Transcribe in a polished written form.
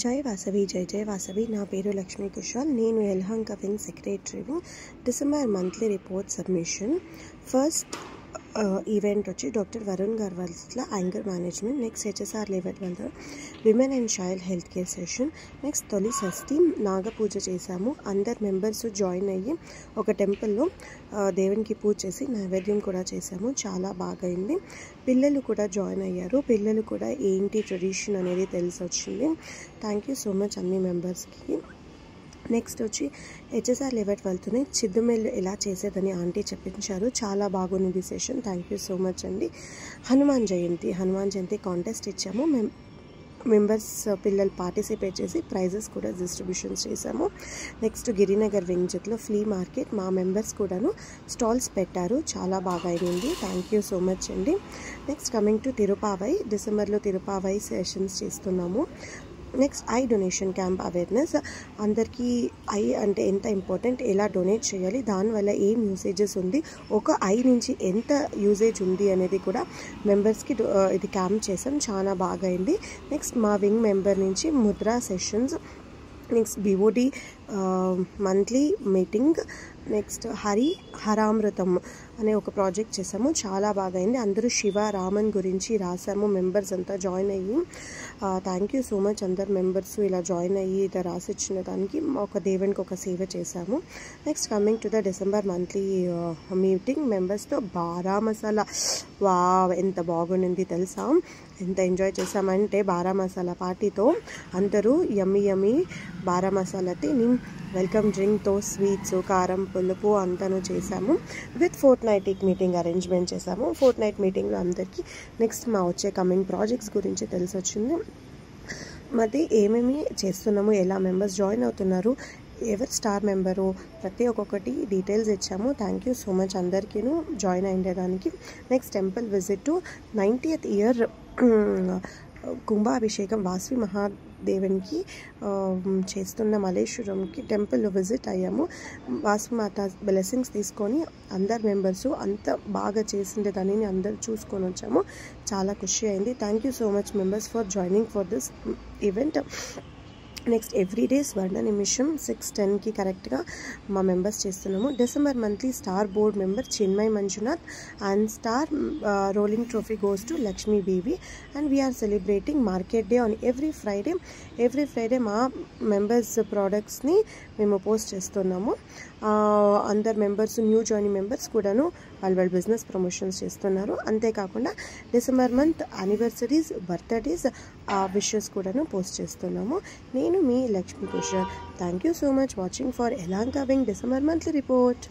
జై వాసవి జై జై వాసవి. నా పేరు లక్ష్మీ కుషాల్. నేను ఎల్హంక వింగ్ సెక్రటరీని. December monthly report submission. First event వచ్చి డాక్టర్ వరుణ్ గారి వాళ్ళ anger management. Next HSR level వాళ్ళ women and child health care session. Next తొలి షష్ఠి నాగ పూజ చేశాము. అందరు మెంబర్స్ జాయిన్ అయ్యి ఒక టెంపుల్లో దేవునికి పూజ చేసి నైవేద్యం కూడా చేశాము. చాలా బాగా అయింది. పిల్లలు కూడా జాయిన్ అయ్యారు. పిల్లలు కూడా ఏంటి ట్రెడిషన్ అనేది తెలిసి వచ్చింది. థ్యాంక్ యూ సో మచ్ అన్ని మెంబర్స్కి. నెక్స్ట్ వచ్చి హెచ్ఎస్ఆర్ లెవెల్ వెళ్తూనే చిద్దుమెల్లు ఎలా చేసేదని ఆంటీ చెప్పించారు. చాలా బాగుంది session. Thank you so much అండి. హనుమాన్ జయంతి కాంటెస్ట్ ఇచ్చాము. మెంబర్స్ పిల్లలు పార్టిసిపేట్ చేసి ప్రైజెస్ కూడా డిస్ట్రిబ్యూషన్స్ చేశాము. నెక్స్ట్ గిరినగర్ వెంజత్లో ఫ్లీ మార్కెట్ మా మెంబర్స్ కూడాను స్టాల్స్ పెట్టారు. చాలా బాగా అయింది. థ్యాంక్ యూ సో మచ్ అండి. Next coming to Tiruppavai. డిసెంబర్లో తిరుపావై సెషన్స్ చేస్తున్నాము. Next eye donation camp awareness. అందరికీ ఐ అంటే ఎంత ఇంపార్టెంట్, ఎలా డొనేట్ చేయాలి, దానివల్ల ఏం యూసేజెస్ ఉంది, ఒక ఐ నుంచి ఎంత యూసేజ్ ఉంది అనేది కూడా మెంబర్స్కి ఇది క్యాంప్ చేసాం. చాలా బాగా అయింది. నెక్స్ట్ మా వింగ్ మెంబర్ నుంచి mudra sessions. Next BOD monthly meeting. Next Haramrutham అనే ఒక ప్రాజెక్ట్ చేసాము. చాలా బాగా అయింది. అందరూ శివ రామన్ గురించి రాసాము. మెంబర్స్ అంతా జాయిన్ అయ్యి థ్యాంక్ యూ సో మచ్. అందరు మెంబర్స్ ఇలా జాయిన్ అయ్యి ఇలా రాసిచ్చిన దానికి ఒక దేవునికి ఒక సేవ చేశాము. Next coming to the December monthly meeting మెంబర్స్తో బారా మసాలా. ఎంత బాగుండింది తెలుసా. ఎంత ఎంజాయ్ చేసామంటే బారా మసాలా పార్టీతో అందరూ యమ్మీ బారా మసాలా తిని వెల్కమ్ డ్రింక్తో స్వీట్స్ కారం పులుపు అంతాను చేసాము. విత్ ఫోర్ట్నైట్ మీటింగ్ అరేంజ్మెంట్ చేసాము. ఫోర్ట్నైట్ మీటింగ్లో అందరికీ నెక్స్ట్ మా వచ్చే కమింగ్ ప్రాజెక్ట్స్ గురించి తెలిసి వచ్చింది. మరి ఏమేమి చేస్తున్నాము, ఎలా మెంబర్స్ జాయిన్ అవుతున్నారు, ఎవరు స్టార్ మెంబరు, ప్రతి ఒక్కొక్కటి డీటెయిల్స్ ఇచ్చాము. థ్యాంక్ యూ సో మచ్ అందరికీను జాయిన్ అయ్యేదానికి. Next temple visit to 90th year Kumbhabhishekam Vasavi మహాదేవునికి చేస్తున్న మల్లేశ్వరంకి టెంపుల్లో విజిట్ అయ్యాము. వాసవి మాత బ్లెస్సింగ్స్ తీసుకొని అందరు మెంబర్స్ అంత బాగా చేసిండే దానిని అందరు చూసుకొని వచ్చాము. చాలా ఖుషి అయింది. Thank you so much members for joining for this event. Next everyday స్వర్ణ నిమిషం 6:10కి కరెక్ట్గా మా మెంబర్స్ చేస్తున్నాము. December monthly star board member Chinmay Manjunath and star rolling trophy goes to Lakshmi Baby. And we are celebrating market day on every Friday మా members ప్రోడక్ట్స్ని మేము post చేస్తున్నాము. అందరు మెంబర్స్ న్యూ జాయినింగ్ మెంబర్స్ కూడాను వాళ్ళ బిజినెస్ ప్రమోషన్స్ చేస్తున్నారు. అంతేకాకుండా December month anniversaries birthdays wishes కూడాను పోస్ట్ చేస్తున్నాము. నేను మీ Lakshmi Kushal. Thank you so much watching for Yelahanka wing December monthly report.